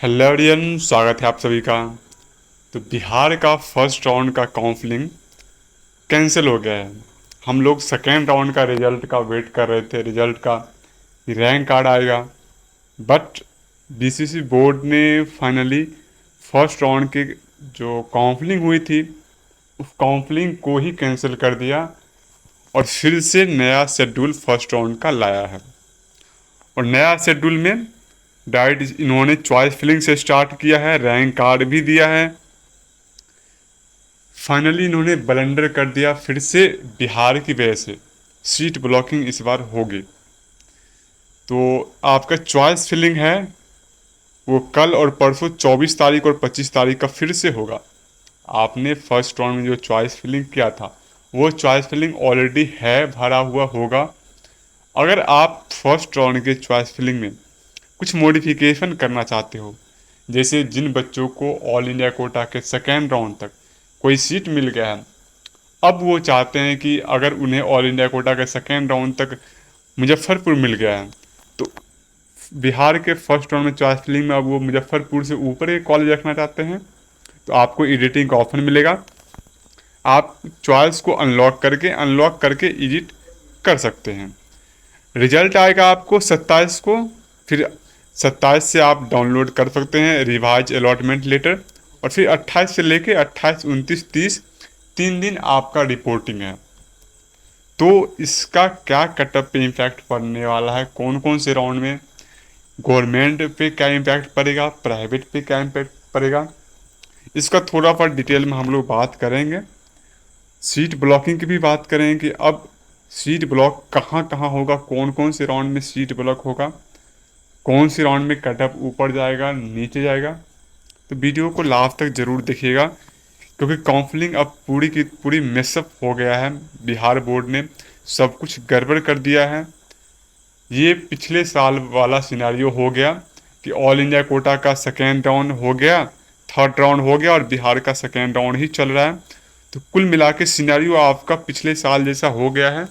Hello everyone, स्वागत है आप सभी का। तो बिहार का फर्स्ट राउंड का काउंसलिंग कैंसिल हो गया है। हम लोग सेकेंड राउंड का रिजल्ट का वेट कर रहे थे, रिजल्ट का रैंक कार्ड आएगा। बट बीसीसी बोर्ड ने फाइनली फर्स्ट राउंड की जो काउंसलिंग हुई थी उस काउंसलिंग को ही कैंसिल कर दिया और फिर से नया शेड्यूल फर्स्ट राउंड का लाया है। और नया शेड्यूल में डायरेक्ट इन्होंने चॉइस फिलिंग से स्टार्ट किया है, रैंक कार्ड भी दिया है। फाइनली इन्होंने ब्लंडर कर दिया, फिर से बिहार की वजह से सीट ब्लॉकिंग इस बार होगी। तो आपका चॉइस फिलिंग है वो कल और परसों 24 तारीख और 25 तारीख का फिर से होगा। आपने फर्स्ट राउंड में जो चॉइस फिलिंग किया था वो चॉइस फिलिंग ऑलरेडी है, भरा हुआ होगा। अगर आप फर्स्ट राउंड के चॉइस फिलिंग में कुछ मॉडिफिकेशन करना चाहते हो, जैसे जिन बच्चों को ऑल इंडिया कोटा के सेकेंड राउंड तक कोई सीट मिल गया है, अब वो चाहते हैं कि अगर उन्हें ऑल इंडिया कोटा के सेकेंड राउंड तक मुजफ्फरपुर मिल गया है तो बिहार के फर्स्ट राउंड में चॉइस फिलिंग में अब वो मुजफ्फरपुर से ऊपर के कॉलेज रखना चाहते हैं, तो आपको एडिटिंग का ऑप्शन मिलेगा। आप चॉइस को अनलॉक करके एडिट कर सकते हैं। रिजल्ट आएगा आपको 27 को, फिर 27 से आप डाउनलोड कर सकते हैं रिवाइज अलॉटमेंट लेटर, और फिर 28 से लेके 28, 29, 30 3 दिन आपका रिपोर्टिंग है। तो इसका क्या कटअप पे इम्पैक्ट पड़ने वाला है, कौन कौन से राउंड में गवर्नमेंट पे क्या इम्पैक्ट पड़ेगा, प्राइवेट पे क्या इम्पैक्ट पड़ेगा, इसका थोड़ा सा डिटेल में हम लोग बात करेंगे। सीट ब्लॉकिंग की भी बात करेंगे कि अब सीट ब्लॉक कहाँ कहाँ होगा, कौन कौन से राउंड में सीट ब्लॉक होगा, कौन से राउंड में कटअप ऊपर जाएगा नीचे जाएगा। तो वीडियो को लास्ट तक ज़रूर देखिएगा, क्योंकि काउंसलिंग अब पूरी की पूरी मिसअप हो गया है। बिहार बोर्ड ने सब कुछ गड़बड़ कर दिया है। ये पिछले साल वाला सिनेरियो हो गया कि ऑल इंडिया कोटा का सेकेंड राउंड हो गया, थर्ड राउंड हो गया और बिहार का सेकेंड राउंड ही चल रहा है। तो कुल मिला के सिनेरियो आपका पिछले साल जैसा हो गया है।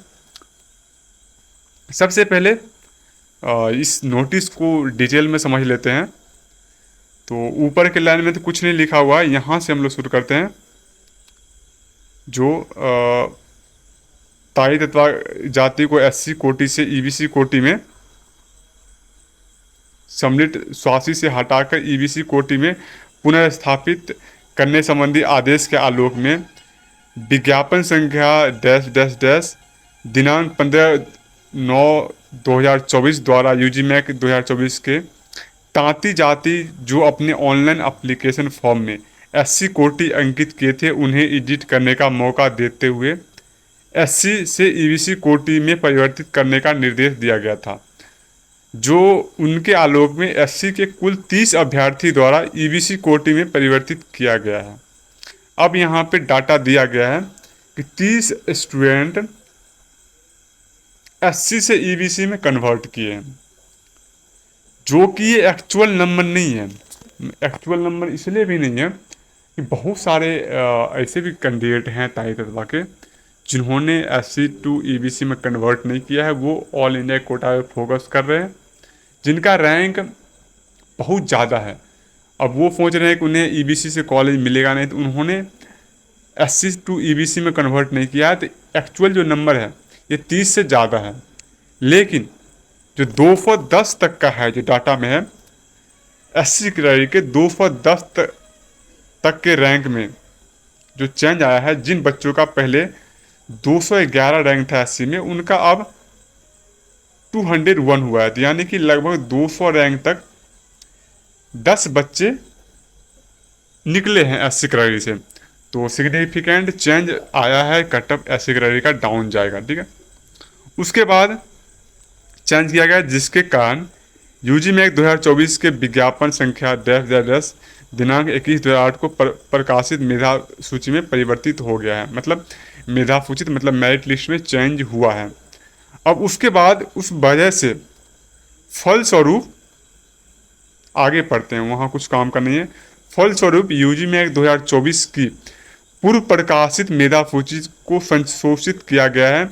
सबसे पहले इस नोटिस को डिटेल में समझ लेते हैं। तो ऊपर के लाइन में तो कुछ नहीं लिखा हुआ है, यहाँ से हम लोग शुरू करते हैं। जो ताई तत्वा जाति को एससी कोटि से ईबीसी कोटि में सम्मिलित स्वासी से हटाकर ईबीसी कोटि में पुनर्स्थापित करने संबंधी आदेश के आलोक में विज्ञापन संख्या डैश डैश डैश दिनांक 15/9/2024 द्वारा यूजीमैक 2024 के तांती जाति जो अपने ऑनलाइन एप्लीकेशन फॉर्म में एससी कोटि अंकित किए थे उन्हें एडिट करने का मौका देते हुए एससी से ईबीसी कोटि में परिवर्तित करने का निर्देश दिया गया था, जो उनके आलोक में एससी के कुल 30 अभ्यर्थी द्वारा ईबीसी कोटि में परिवर्तित किया गया है। अब यहाँ पे डाटा दिया गया है कि 30 स्टूडेंट एससी से ईबीसी में कन्वर्ट किए हैं, जो कि ये एक्चुअल नंबर नहीं है। एक्चुअल नंबर इसलिए भी नहीं है कि बहुत सारे ऐसे भी कैंडिडेट हैं ताई तत्वा के जिन्होंने एससी टू ईबीसी में कन्वर्ट नहीं किया है, वो ऑल इंडिया कोटा पे फोकस कर रहे हैं, जिनका रैंक बहुत ज़्यादा है। अब वो सोच रहे हैं कि उन्हें ईबीसी से कॉलेज मिलेगा नहीं, तो उन्होंने एससी टू ईबीसी में कन्वर्ट नहीं किया है। तो एक्चुअल जो नंबर है ये 30 से ज़्यादा है, लेकिन जो 210 तक का है जो डाटा में है, एससी कैटेगरी के 210 तक के रैंक में जो चेंज आया है, जिन बच्चों का पहले 211 रैंक था एससी में, उनका अब 201 हुआ है। यानी कि लगभग 200 रैंक तक 10 बच्चे निकले हैं एससी कैटेगरी से। तो सिग्निफिकेंट चेंज आया है, कटअप एससी कैटेगरी का डाउन जाएगा। ठीक है, उसके बाद चेंज किया गया जिसके कारण यूजीमैक 2024 के विज्ञापन संख्या डैश डैश डैश दिनांक 21/2008 को प्रकाशित मेधा सूची में परिवर्तित हो गया है। मतलब मेधा सूचित मतलब मेरिट लिस्ट में चेंज हुआ है। अब उसके बाद उस वजह से फलस्वरूप आगे पढ़ते हैं, वहाँ कुछ काम का नहीं है। फलस्वरूप यूजीमैक 2024 की पूर्व प्रकाशित मेधा सूची को संशोधित किया गया है।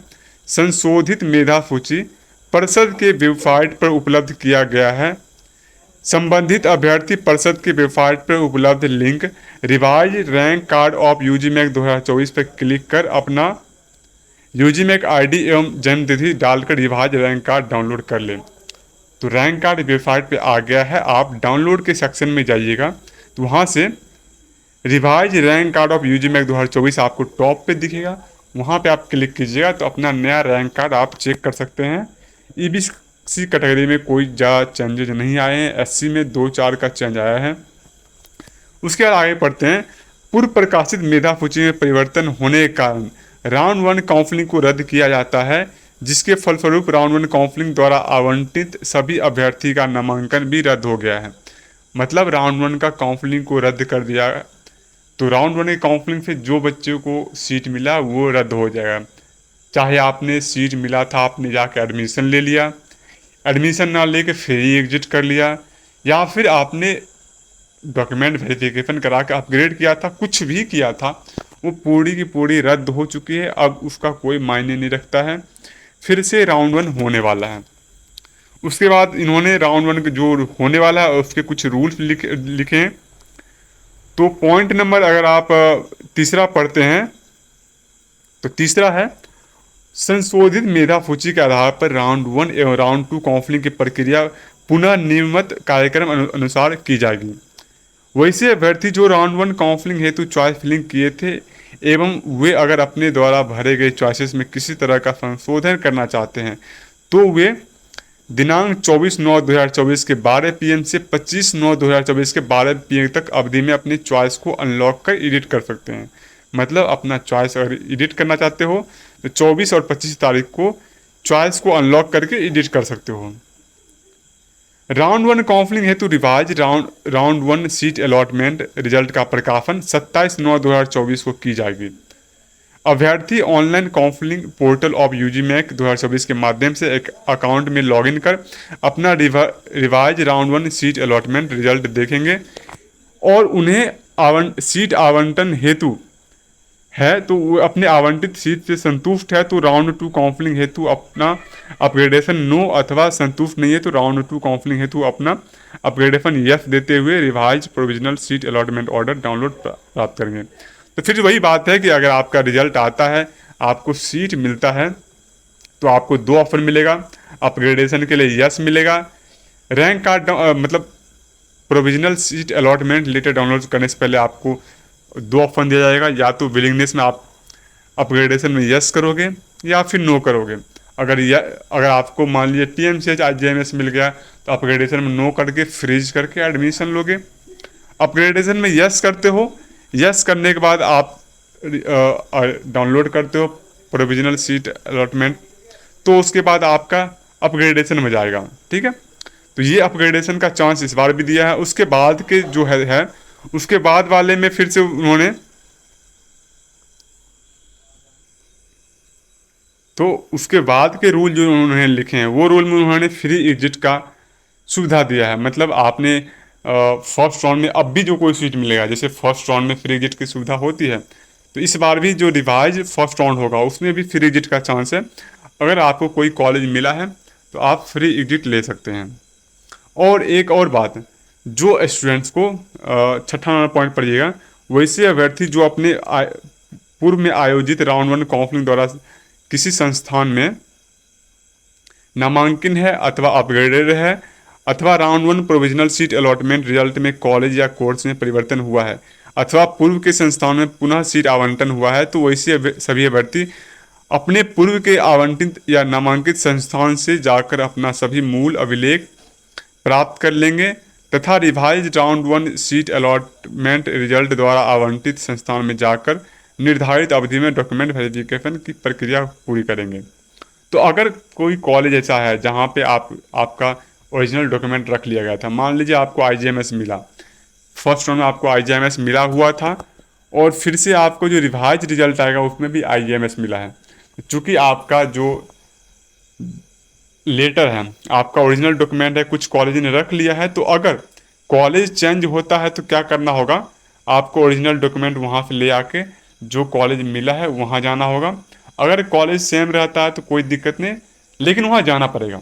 संशोधित मेधा सूची परिषद के वेबसाइट पर उपलब्ध किया गया है। संबंधित अभ्यर्थी परिषद की वेबसाइट पर उपलब्ध link revise rank card of UGMAC 2024 पर क्लिक कर अपना यूजीमैक आईडी एवं जन्मतिथि डालकर रिवाइज रैंक कार्ड डाउनलोड कर लें। तो रैंक कार्ड वेबसाइट पे आ गया है, आप डाउनलोड के सेक्शन में जाइएगा तो वहाँ से revise rank card of UGMAC 2024 आपको टॉप पे दिखेगा, वहाँ पे आप क्लिक कीजिएगा तो अपना नया रैंक कार्ड आप चेक कर सकते हैं। ईबीसी कैटेगरी में कोई ज़्यादा चेंजेज नहीं आए हैं, एससी में 2-4 का चेंज आया है। उसके बाद आगे पढ़ते हैं। पूर्व प्रकाशित मेधा सूची में परिवर्तन होने के कारण राउंड 1 काउंसलिंग को रद्द किया जाता है, जिसके फलस्वरूप राउंड 1 काउंसलिंग द्वारा आवंटित सभी अभ्यर्थी का नामांकन भी रद्द हो गया है। मतलब राउंड 1 का काउंसलिंग को रद्द कर दिया, तो राउंड 1 के काउंसलिंग से जो बच्चों को सीट मिला वो रद्द हो जाएगा। चाहे आपने सीट मिला था, आपने जाकर एडमिशन ले लिया, एडमिशन ना लेके फ्री एग्जिट कर लिया, या फिर आपने डॉक्यूमेंट वेरिफिकेशन करा के अपग्रेड किया था, कुछ भी किया था, वो पूरी की पूरी रद्द हो चुकी है। अब उसका कोई मायने नहीं रखता है, फिर से राउंड 1 होने वाला है। उसके बाद इन्होंने राउंड 1 जो होने वाला है उसके कुछ रूल्स लिखे हैं। तो पॉइंट नंबर अगर आप तीसरा पढ़ते हैं तो तीसरा है संशोधित मेधा सूची के आधार पर राउंड 1 एवं राउंड 2 काउंसलिंग की प्रक्रिया पुनः नियमित कार्यक्रम अनुसार की जाएगी। वैसे अभ्यर्थी जो राउंड 1 काउंसलिंग हेतु चॉइस फिलिंग किए थे एवं वे अगर अपने द्वारा भरे गए चॉइसेस में किसी तरह का संशोधन करना चाहते हैं तो वे दिनांक 24/9/2024 के 12 PM से 25/9/2024 के 12 PM तक अवधि में अपनी चॉइस को अनलॉक कर एडिट कर सकते हैं। मतलब अपना चॉइस अगर एडिट करना चाहते हो तो 24 और 25 तारीख को चॉइस को अनलॉक करके एडिट कर सकते हो। राउंड 1 काउंसलिंग हेतु revise round 1 seat allotment result का प्रकाशन 27/9/2024 को की जाएगी। अभ्यर्थी online counselling portal of UGMAC 2024 के माध्यम से एक अकाउंट में लॉगिन कर अपना revise round 1 seat allotment result देखेंगे और उन्हें सीट आवंटन हेतु है तो वो अपने आवंटित सीट से संतुष्ट है तो राउंड 2 काउंसलिंग हेतु अपना अपग्रेडेशन नो, अथवा संतुष्ट नहीं है तो राउंड 2 काउंसलिंग हेतु अपना अपग्रेडेशन यस देते हुए revise provisional seat allotment order download प्राप्त करेंगे। तो फिर वही बात है कि अगर आपका रिजल्ट आता है, आपको सीट मिलता है तो आपको 2 ऑप्शन मिलेगा। अपग्रेडेशन के लिए यस मिलेगा, रैंक कार्ड मतलब provisional seat allotment letter download करने से पहले आपको 2 ऑप्शन दिया जाएगा, या तो विलिंगनेस में आप अपग्रेडेशन में यस करोगे या फिर नो करोगे। अगर आपको मान लीजिए TMCH IJMS मिल गया तो अपग्रेडेशन में नो करके फ्रीज करके एडमिशन लोगे। अपग्रेडेशन में यस करते हो, यस करने के बाद आप डाउनलोड करते हो प्रोविजनल सीट अलॉटमेंट, तो उसके बाद आपका अपग्रेडेशन में जाएगा। ठीक है, तो ये अपग्रेडेशन का चांस इस बार भी दिया है। उसके बाद के जो है उसके बाद वाले में फिर से उन्होंने तो उसके बाद के रूल जो उन्होंने लिखे हैं वो रूल में उन्होंने फ्री एग्जिट का सुविधा दिया है। मतलब आपने फर्स्ट राउंड में अब भी जो कोई सीट मिलेगा, जैसे फर्स्ट राउंड में फ्री एग्जिट की सुविधा होती है, तो इस बार भी जो रिवाइज फर्स्ट राउंड होगा उसमें भी फ्री एग्जिट का चांस है। अगर आपको कोई कॉलेज मिला है तो आप फ्री एग्जिट ले सकते हैं। और एक और बात, जो स्टूडेंट्स को 6ठा नंबर पॉइंट पढ़िएगा, वैसे अभ्यर्थी जो अपने पूर्व में आयोजित राउंड 1 काउंसलिंग द्वारा किसी संस्थान में नामांकन है अथवा अपग्रेडेड है अथवा round 1 provisional seat allotment result में कॉलेज या कोर्स में परिवर्तन हुआ है अथवा पूर्व के संस्थान में पुनः सीट आवंटन हुआ है, तो वैसे सभी अभ्यर्थी अपने पूर्व के आवंटित या नामांकित संस्थान से जाकर अपना सभी मूल अभिलेख प्राप्त कर लेंगे तथा revise round 1 seat allotment result द्वारा आवंटित संस्थान में जाकर निर्धारित अवधि में डॉक्यूमेंट वेरिफिकेशन की प्रक्रिया पूरी करेंगे। तो अगर कोई कॉलेज ऐसा है जहाँ पे आपका ओरिजिनल डॉक्यूमेंट रख लिया गया था, मान लीजिए आपको IJMS मिला, फर्स्ट राउंड में आपको IJMS मिला हुआ था और फिर से आपको जो रिवाइज रिजल्ट आएगा उसमें भी IJMS मिला है, चूँकि आपका जो लेटर है आपका ओरिजिनल डॉक्यूमेंट है, कुछ कॉलेज ने रख लिया है, तो अगर कॉलेज चेंज होता है तो क्या करना होगा, आपको ओरिजिनल डॉक्यूमेंट वहाँ से ले आके जो कॉलेज मिला है वहाँ जाना होगा। अगर कॉलेज सेम रहता है तो कोई दिक्कत नहीं, लेकिन वहाँ जाना पड़ेगा।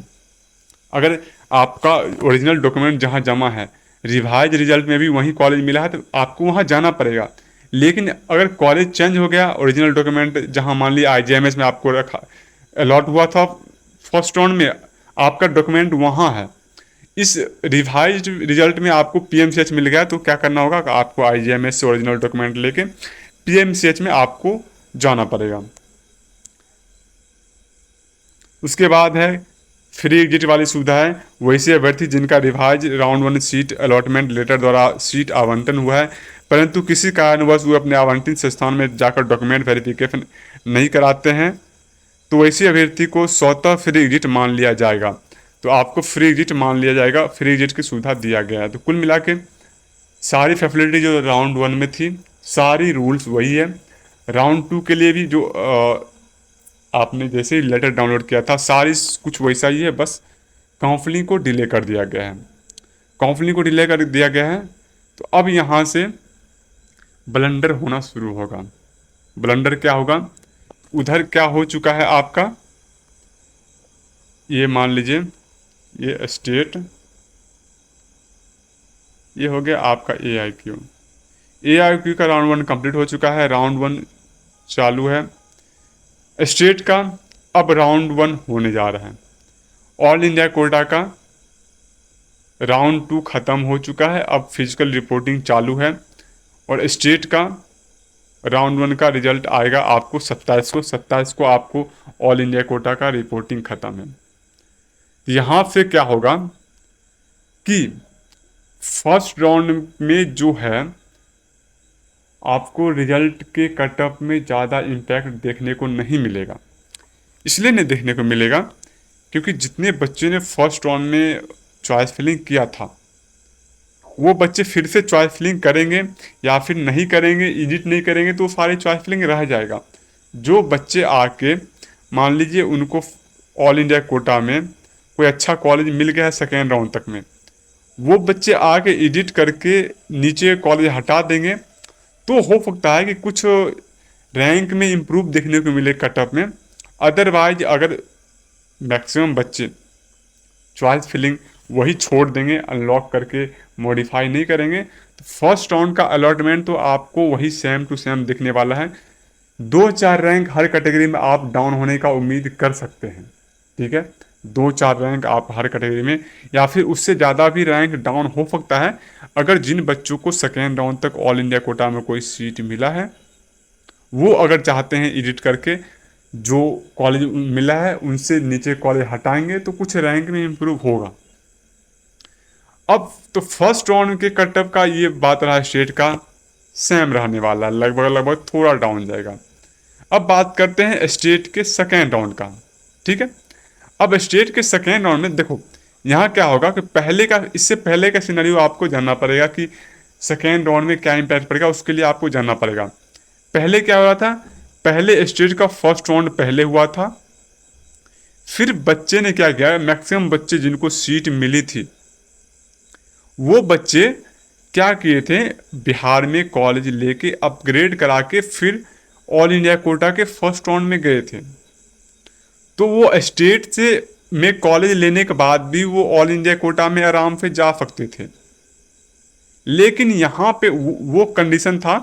अगर आपका ओरिजिनल डॉक्यूमेंट जहाँ जमा है, रिवाइज रिजल्ट में भी वही कॉलेज मिला है, तो आपको वहाँ जाना पड़ेगा। लेकिन अगर कॉलेज चेंज हो गया, ओरिजिनल डॉक्यूमेंट जहाँ मान लिया आईजीएमएस में आपको रखा अलॉट हुआ था फर्स्ट राउंड में, आपका डॉक्यूमेंट वहाँ है, इस रिवाइज रिजल्ट में आपको पीएमसीएच मिल गया, तो क्या करना होगा कि आपको आईजीएमएस से ओरिजिनल डॉक्यूमेंट लेके पीएमसीएच में आपको जाना पड़ेगा। उसके बाद है फ्री एग्जिट वाली सुविधा है। वैसे अभ्यर्थी जिनका revise round one seat allotment letter द्वारा सीट आवंटन हुआ है, परंतु किसी कारणवश वो अपने आवंटित संस्थान में जाकर डॉक्यूमेंट वेरिफिकेशन नहीं कराते हैं, तो वैसे अभ्यर्थी को स्वतः फ्री एग्जिट मान लिया जाएगा। तो आपको फ्री एग्जिट मान लिया जाएगा, फ्री एग्जिट की सुविधा दिया गया है। तो कुल मिला के सारी फैसिलिटी जो राउंड वन में थी, सारी रूल्स वही है। राउंड टू के लिए भी जो आपने जैसे ही लेटर डाउनलोड किया था, सारी कुछ वैसा ही है, बस काउंसलिंग को डिले कर दिया गया है। काउंसलिंग को डिले कर दिया गया है, तो अब यहाँ से ब्लंडर होना शुरू होगा। ब्लंडर क्या होगा, उधर क्या हो चुका है आपका, ये मान लीजिए ये स्टेट, ये हो गया आपका AIQ। AIQ का राउंड वन कंप्लीट हो चुका है, राउंड वन चालू है। स्टेट का अब राउंड वन होने जा रहा है। ऑल इंडिया कोटा का राउंड टू ख़त्म हो चुका है, अब फिजिकल रिपोर्टिंग चालू है। और स्टेट का राउंड वन का रिजल्ट आएगा आपको 27 को आपको ऑल इंडिया कोटा का रिपोर्टिंग ख़त्म है। यहाँ से क्या होगा कि फर्स्ट राउंड में जो है आपको रिजल्ट के कटअप में ज़्यादा इम्पैक्ट देखने को नहीं मिलेगा। इसलिए नहीं देखने को मिलेगा क्योंकि जितने बच्चे ने फर्स्ट राउंड में चॉइस फिलिंग किया था, वो बच्चे फिर से चॉइस फिलिंग करेंगे या फिर नहीं करेंगे, एडिट नहीं करेंगे, तो सारी चॉइस फिलिंग रह जाएगा। जो बच्चे आके मान लीजिए उनको ऑल इंडिया कोटा में कोई अच्छा कॉलेज मिल गया है सेकेंड राउंड तक में, वो बच्चे आके एडिट करके नीचे कॉलेज हटा देंगे, तो हो सकता है कि कुछ रैंक में इम्प्रूव देखने को मिले कटअप में। अदरवाइज अगर मैक्सिमम बच्चे चॉइस फिलिंग वही छोड़ देंगे, अनलॉक करके मॉडिफाई नहीं करेंगे, तो फर्स्ट राउंड का अलॉटमेंट तो आपको वही सेम टू सेम दिखने वाला है। 2-4 रैंक हर कैटेगरी में आप डाउन होने का उम्मीद कर सकते हैं, ठीक है। 2-4 रैंक आप हर कैटेगरी में, या फिर उससे ज़्यादा भी रैंक डाउन हो सकता है अगर जिन बच्चों को सेकेंड राउंड तक ऑल इंडिया कोटा में कोई सीट मिला है, वो अगर चाहते हैं एडिट करके जो कॉलेज मिला है उनसे नीचे कॉलेज हटाएंगे, तो कुछ रैंक में इम्प्रूव होगा। अब तो फर्स्ट राउंड के कटअप का ये बात रहा, स्टेट का सेम रहने वाला, लगभग थोड़ा डाउन जाएगा। अब बात करते हैं स्टेट के सेकेंड राउंड का, ठीक है। अब स्टेट के सेकेंड राउंड में देखो यहाँ क्या होगा कि इससे पहले का सिनेरियो आपको जानना पड़ेगा कि सेकेंड राउंड में क्या इम्पैक्ट पड़ेगा, उसके लिए आपको जानना पड़ेगा। पहले क्या हो रहा था, पहले स्टेट का फर्स्ट राउंड पहले हुआ था, फिर बच्चे ने क्या किया, मैक्सिमम बच्चे जिनको सीट मिली थी वो बच्चे क्या किए थे, बिहार में कॉलेज लेके अपग्रेड करा के फिर ऑल इंडिया कोटा के फर्स्ट राउंड में गए थे। तो वो स्टेट से में कॉलेज लेने के बाद भी वो ऑल इंडिया कोटा में आराम से जा सकते थे। लेकिन यहाँ पे वो कंडीशन था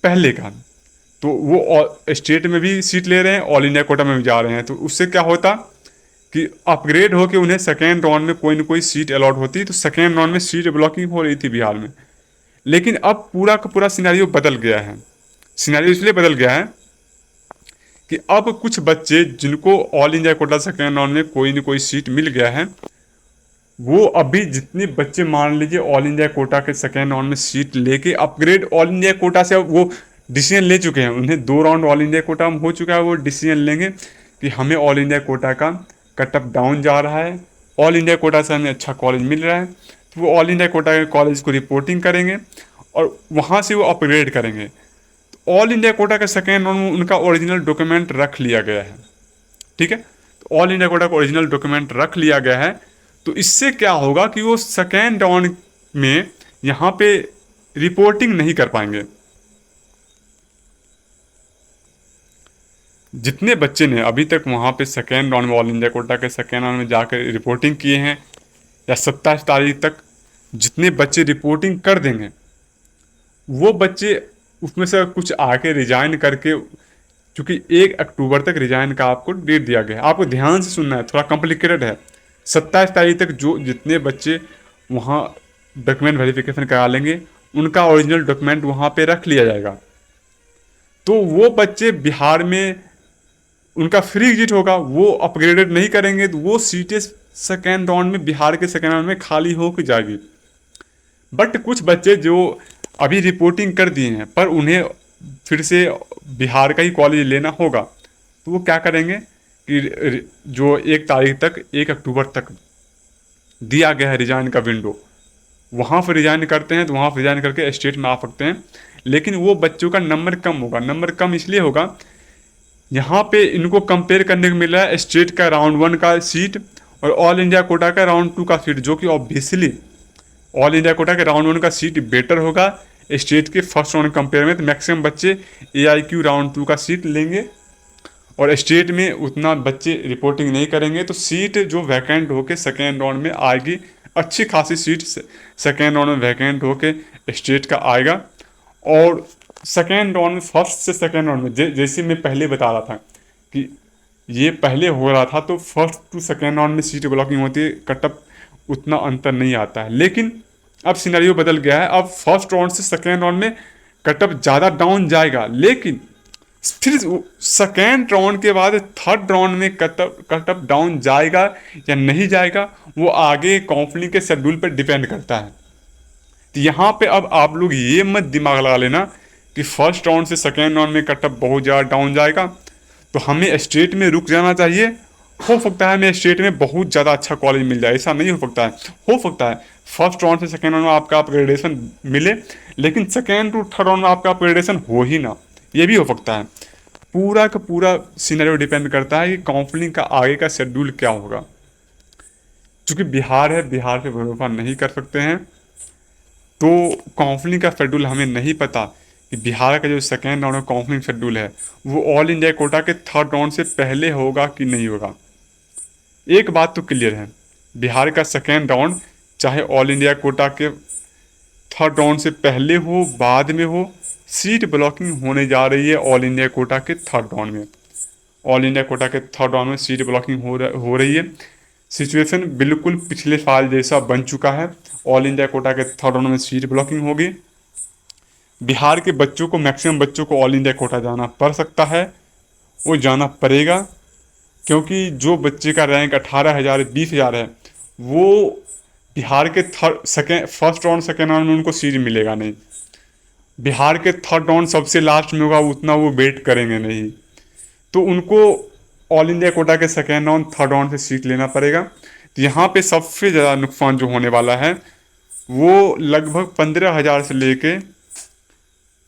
पहले का, तो वो स्टेट में भी सीट ले रहे हैं, ऑल इंडिया कोटा में भी जा रहे हैं, तो उससे क्या होता कि अपग्रेड होके उन्हें सेकेंड राउंड में कोई ना कोई सीट अलॉट होती। तो सेकेंड राउंड में सीट ब्लॉकिंग हो रही थी बिहार में। लेकिन अब पूरा का पूरा सिनेरियो बदल गया है। सिनेरियो इसलिए बदल गया है कि अब कुछ बच्चे जिनको all India quota second round में कोई ना कोई सीट मिल गया है, वो अभी जितने बच्चे मान लीजिए ऑल इंडिया कोटा के सेकेंड राउंड में सीट लेके अपग्रेड ऑल इंडिया कोटा से वो डिसीजन ले चुके हैं, उन्हें 2 राउंड ऑल इंडिया कोटा में हो चुका है, वो डिसीजन लेंगे कि हमें ऑल इंडिया कोटा का कटअप डाउन जा रहा है, ऑल इंडिया कोटा से हमें अच्छा कॉलेज मिल रहा है, तो वो ऑल इंडिया कोटा के कॉलेज को रिपोर्टिंग करेंगे और वहाँ से वो अपग्रेड करेंगे। तो ऑल इंडिया कोटा का सेकेंड राउंड में उनका ओरिजिनल डॉक्यूमेंट रख लिया गया है, ठीक है। तो ऑल इंडिया कोटा का ओरिजिनल डॉक्यूमेंट रख लिया गया है, तो इससे क्या होगा कि वो सेकेंड राउंड में यहाँ पे रिपोर्टिंग नहीं कर पाएंगे। जितने बच्चे ने अभी तक वहाँ पे सेकेंड राउंड में, ऑल इंडिया कोटा के सेकेंड राउंड में जाकर रिपोर्टिंग किए हैं, या 27 तारीख तक जितने बच्चे रिपोर्टिंग कर देंगे, वो बच्चे उसमें से कुछ आके रिजाइन करके, क्योंकि 1 अक्टूबर तक रिजाइन का आपको डेट दिया गया है, आपको ध्यान से सुनना है, थोड़ा कॉम्प्लिकेटेड है। 27 तारीख तक जो जितने बच्चे वहाँ डॉक्यूमेंट वेरिफिकेशन करा लेंगे, उनका ओरिजिनल डॉक्यूमेंट वहाँ पे रख लिया जाएगा। तो वो बच्चे बिहार में उनका फ्री एग्जिट होगा, वो अपग्रेडेड नहीं करेंगे तो वो सीटें सेकेंड राउंड में, बिहार के सेकेंड राउंड में खाली हो के जाएगी। बट कुछ बच्चे जो अभी रिपोर्टिंग कर दिए हैं पर उन्हें फिर से बिहार का ही कॉलेज लेना होगा, तो वो क्या करेंगे कि जो 1 तारीख तक, 1 अक्टूबर तक दिया गया है रिजाइन का विंडो, वहाँ पर रिजाइन करते हैं तो वहाँ पर रिजाइन करके स्टेट में आ सकते हैं। लेकिन वो बच्चों का नंबर कम होगा। नंबर कम इसलिए होगा, यहाँ पे इनको कंपेयर करने को मिला है स्टेट का राउंड 1 का सीट और ऑल इंडिया कोटा का राउंड 2 का सीट, जो कि ऑब्वियसली ऑल इंडिया कोटा के राउंड 1 का सीट बेटर होगा स्टेट के फर्स्ट राउंड कंपेयर में। तो मैक्सिमम बच्चे AIQ राउंड 2 का सीट लेंगे और स्टेट में उतना बच्चे रिपोर्टिंग नहीं करेंगे, तो सीट जो वैकेंट होके सेकेंड राउंड में आएगी, अच्छी खासी सीट सेकेंड राउंड में वैकेंट होके स्टेट का आएगा। और सेकेंड राउंड में, फर्स्ट से सेकेंड राउंड में, जैसे मैं पहले बता रहा था कि ये पहले हो रहा था, तो फर्स्ट टू सेकेंड राउंड में सीट ब्लॉकिंग होती है, कटअप उतना अंतर नहीं आता है। लेकिन अब सिनेरियो बदल गया है, अब फर्स्ट राउंड से सेकेंड राउंड में कटअप ज़्यादा डाउन जाएगा, लेकिन फिर सेकेंड राउंड के बाद थर्ड राउंड में कटअप डाउन जाएगा या नहीं जाएगा, वो आगे काउंसलिंग के शेड्यूल पर डिपेंड करता है। तो यहाँ पे अब आप लोग ये मत दिमाग लगा लेना कि फर्स्ट राउंड से सेकेंड राउंड में कटअप बहुत ज़्यादा डाउन जाएगा तो हमें स्टेट में रुक जाना चाहिए। हो सकता है हमें स्टेट में बहुत ज़्यादा अच्छा कॉलेज मिल जाए, ऐसा नहीं हो सकता है। हो सकता है फर्स्ट राउंड से सेकेंड राउंड में आपका अपग्रेडेशन मिले, लेकिन सेकेंड टू थर्ड राउंड में आपका अपग्रेडेशन हो ही ना, ये भी हो सकता है। पूरा का पूरा सिनेरियो डिपेंड करता है कि काउंसलिंग का आगे का शेड्यूल क्या होगा। क्योंकि बिहार है, बिहार पे भरोसा नहीं कर सकते हैं, तो काउंसलिंग का शेड्यूल हमें नहीं पता कि बिहार का जो सेकेंड राउंड का काउंसलिंग शेड्यूल है वो ऑल इंडिया कोटा के थर्ड राउंड से पहले होगा कि नहीं होगा। एक बात तो क्लियर है, बिहार का सेकेंड राउंड चाहे ऑल इंडिया कोटा के थर्ड राउंड से पहले हो बाद में हो, सीट ब्लॉकिंग होने जा रही है ऑल इंडिया कोटा के थर्ड राउंड में। ऑल इंडिया कोटा के थर्ड राउंड में सीट ब्लॉकिंग हो रही है। सिचुएशन बिल्कुल पिछले साल जैसा बन चुका है। ऑल इंडिया कोटा के थर्ड राउंड में सीट ब्लॉकिंग होगी। बिहार के बच्चों को, मैक्सिमम बच्चों को ऑल इंडिया कोटा जाना पड़ सकता है, वो जाना पड़ेगा, क्योंकि जो बच्चे का रैंक 18,000 20,000 है, वो बिहार के फर्स्ट राउंड सेकेंड राउंड में उनको सीट मिलेगा नहीं। बिहार के थर्ड राउंड सबसे लास्ट में होगा, उतना वो वेट करेंगे नहीं, तो उनको ऑल इंडिया कोटा के सेकेंड राउंड थर्ड राउंड से सीट लेना पड़ेगा। तो यहाँ पे सबसे ज़्यादा नुकसान जो होने वाला है वो लगभग 15,000 से लेके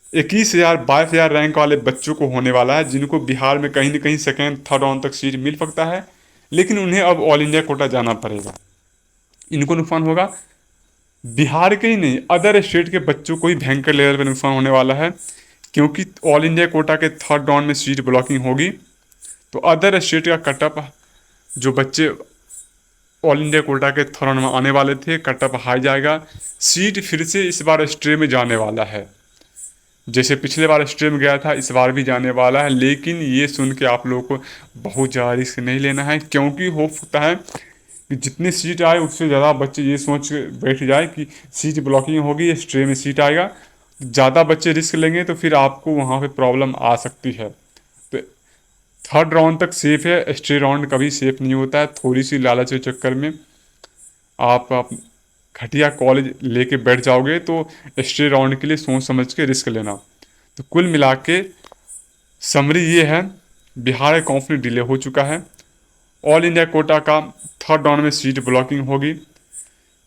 21,000 22,000 रैंक वाले बच्चों को होने वाला है, जिनको बिहार में कहीं ना कहीं सेकेंड थर्ड राउंड तक सीट मिल सकता है, लेकिन उन्हें अब ऑल इंडिया कोटा जाना पड़ेगा। इनको नुकसान होगा, बिहार के ही नहीं अदर स्टेट के बच्चों को ही भयंकर लेवल पे नुकसान होने वाला है, क्योंकि ऑल इंडिया कोटा के थर्ड राउंड में सीट ब्लॉकिंग होगी तो अदर स्टेट का कटअप, जो बच्चे ऑल इंडिया कोटा के थर्ड राउंड में आने वाले थे, कटअप हाई जाएगा। सीट फिर से इस बार स्ट्रे में जाने वाला है, जैसे पिछले बार स्ट्रे में गया था इस बार भी जाने वाला है। लेकिन ये सुन के आप लोगों को बहुत ज़्यादा रिस्क नहीं लेना है, क्योंकि हो सकता है कि जितनी सीट आए उससे ज़्यादा बच्चे ये सोच के बैठ जाए कि सीट ब्लॉकिंग होगी, स्ट्रे में सीट आएगा। ज़्यादा बच्चे रिस्क लेंगे तो फिर आपको वहाँ पे प्रॉब्लम आ सकती है। तो थर्ड राउंड तक सेफ़ है, स्ट्रे राउंड कभी सेफ़ नहीं होता है। थोड़ी सी लालच के चक्कर में आप घटिया कॉलेज लेके बैठ जाओगे, तो स्ट्रे राउंड के लिए सोच समझ के रिस्क लेना। तो कुल मिला के समरी ये है, बिहार का काउंसलिंग डिले हो चुका है। ऑल इंडिया कोटा का थर्ड राउंड में सीट ब्लॉकिंग होगी।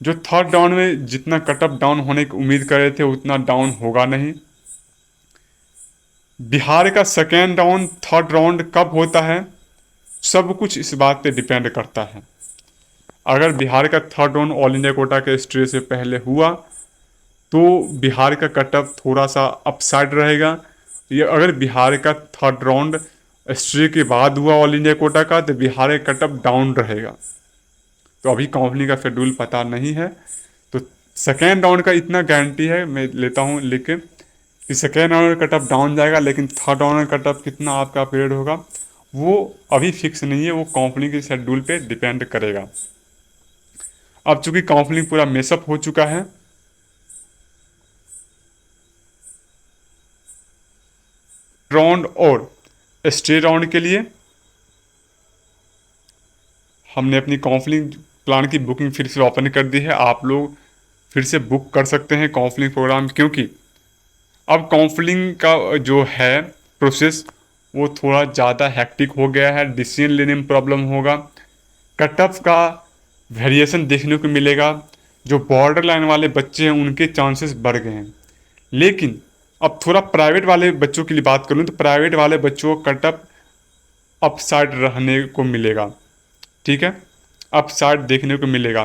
जो थर्ड राउंड में जितना कटअप डाउन होने की उम्मीद कर रहे थे उतना डाउन होगा नहीं। बिहार का सेकेंड राउंड थर्ड राउंड कब होता है, सब कुछ इस बात पे डिपेंड करता है। अगर बिहार का third round all India quota के स्ट्रे से पहले हुआ तो बिहार का कटअप थोड़ा सा अपसाइड रहेगा। ये अगर बिहार का थर्ड राउंड STA के बाद हुआ ऑल इंडिया कोटा का तो बिहार का कट ऑफ डाउन रहेगा। तो अभी काउंसलिंग का शेड्यूल पता नहीं है, तो सेकेंड राउंड का इतना गारंटी है मैं लेता हूँ लेकिन कि सेकेंड राउंड का कट ऑफ डाउन जाएगा, लेकिन थर्ड राउंड का कट ऑफ कितना आपका पीरियड होगा वो अभी फिक्स नहीं है, वो काउंसलिंग के शेड्यूल पे डिपेंड करेगा। अब चूंकि काउंसलिंग पूरा मेसअप हो चुका है, राउंड और स्टे राउंड के लिए हमने अपनी काउंसलिंग प्लान की बुकिंग फिर से ओपन कर दी है। आप लोग फिर से बुक कर सकते हैं काउंसलिंग प्रोग्राम, क्योंकि अब काउंसलिंग का जो है प्रोसेस वो थोड़ा ज़्यादा हैक्टिक हो गया है, डिसीजन लेने में प्रॉब्लम होगा, कट ऑफ का वेरिएशन देखने को मिलेगा। जो बॉर्डर लाइन वाले बच्चे हैं उनके चांसेस बढ़ गए हैं। लेकिन अब थोड़ा प्राइवेट वाले बच्चों के लिए बात करूँ तो प्राइवेट वाले बच्चों को कट ऑफ अपसाइड रहने को मिलेगा, ठीक है, अपसाइड देखने को मिलेगा।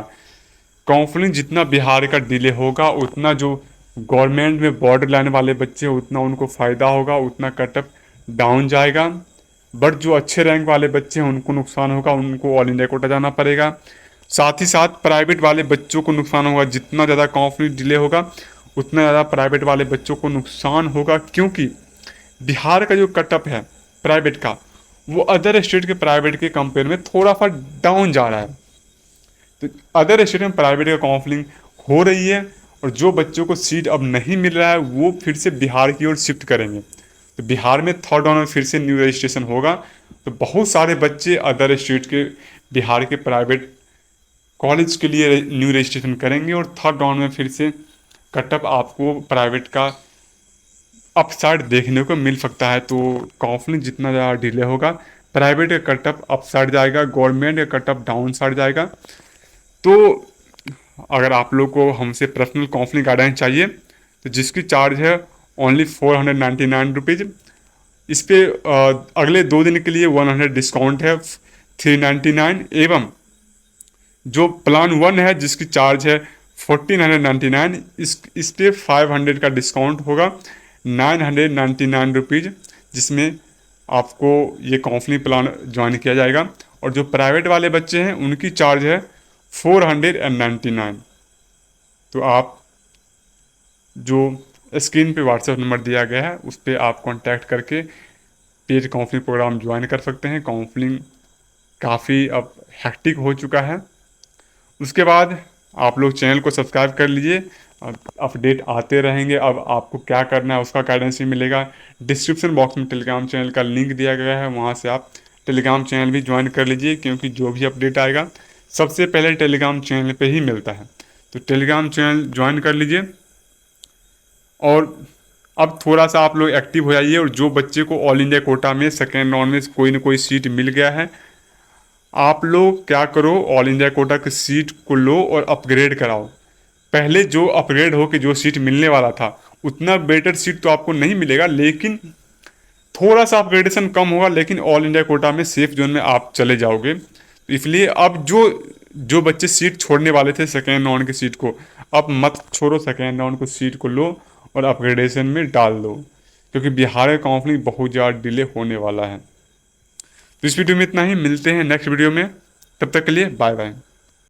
काउंसलिंग जितना बिहार का डिले होगा उतना जो गवर्नमेंट में बॉर्डर लाइन वाले बच्चे हैं उतना उनको फ़ायदा होगा, उतना कट ऑफ डाउन जाएगा। बट जो अच्छे रैंक वाले बच्चे हैं उनको नुकसान होगा, उनको ऑल इंडिया कोटा जाना पड़ेगा। साथ ही साथ प्राइवेट वाले बच्चों को नुकसान होगा, जितना ज़्यादा काउंसलिंग डिले होगा उतना ज़्यादा प्राइवेट वाले बच्चों को नुकसान होगा, क्योंकि बिहार का जो कट ऑफ है प्राइवेट का वो अदर स्टेट के प्राइवेट के कंपेयर में थोड़ा सा डाउन जा रहा है। तो अदर स्टेट में प्राइवेट का काउंसलिंग हो रही है और जो बच्चों को सीट अब नहीं मिल रहा है वो फिर से बिहार की ओर शिफ्ट करेंगे। तो बिहार में थर्ड राउंड में फिर से न्यू रजिस्ट्रेशन होगा, तो बहुत सारे बच्चे अदर स्टेट के बिहार के प्राइवेट कॉलेज के लिए न्यू रजिस्ट्रेशन करेंगे और थर्ड राउंड में फिर से कट ऑफ आपको प्राइवेट का अपसाइड देखने को मिल सकता है। तो काउंसलिंग जितना ज़्यादा डिले होगा प्राइवेट का कट ऑफ अपसाइड जाएगा, गवर्नमेंट का कट ऑफ डाउन साइड जाएगा। तो अगर आप लोग को हमसे पर्सनल काउंसलिंग गाइडेंस चाहिए तो जिसकी चार्ज है ओनली 499 रुपीज़, इस पर अगले 2 दिन के लिए 100 डिस्काउंट है 399, एवं जो प्लान 1 है जिसकी चार्ज है 1499, इस पे 500 का डिस्काउंट होगा 999 रुपीज़, जिसमें आपको ये काउंसलिंग प्लान ज्वाइन किया जाएगा। और जो प्राइवेट वाले बच्चे हैं उनकी चार्ज है 499। तो आप जो स्क्रीन पे व्हाट्सएप नंबर दिया गया है उस पर आप कांटेक्ट करके पेड काउंसलिंग प्रोग्राम ज्वाइन कर सकते हैं। काउंसलिंग काफ़ी अब हैक्टिक हो चुका है। उसके बाद आप लोग चैनल को सब्सक्राइब कर लीजिए, अपडेट आते रहेंगे। अब आपको क्या करना है उसका गाइडेंस भी मिलेगा। डिस्क्रिप्शन बॉक्स में टेलीग्राम चैनल का लिंक दिया गया है, वहाँ से आप टेलीग्राम चैनल भी ज्वाइन कर लीजिए, क्योंकि जो भी अपडेट आएगा सबसे पहले टेलीग्राम चैनल पे ही मिलता है। तो टेलीग्राम चैनल ज्वाइन कर लीजिए और अब थोड़ा सा आप लोग एक्टिव हो जाइए। और जो बच्चे को ऑल इंडिया कोटा में सेकेंड राउंड में कोई ना कोई सीट मिल गया है, आप लोग क्या करो, ऑल इंडिया कोटा की सीट को लो और अपग्रेड कराओ। पहले जो अपग्रेड हो के जो सीट मिलने वाला था उतना बेटर सीट तो आपको नहीं मिलेगा, लेकिन थोड़ा सा अपग्रेडेशन कम होगा, लेकिन ऑल इंडिया कोटा में सेफ जोन में आप चले जाओगे। तो इसलिए अब जो जो बच्चे सीट छोड़ने वाले थे सेकेंड राउंड की सीट को, अब मत छोड़ो, सेकेंड राउंड को सीट को लो और अपग्रेडेशन में डाल दो, क्योंकि बिहार का काउंसलिंग बहुत ज़्यादा डिले होने वाला है। तो इस वीडियो में इतना ही, मिलते हैं नेक्स्ट वीडियो में, तब तक के लिए बाय बाय।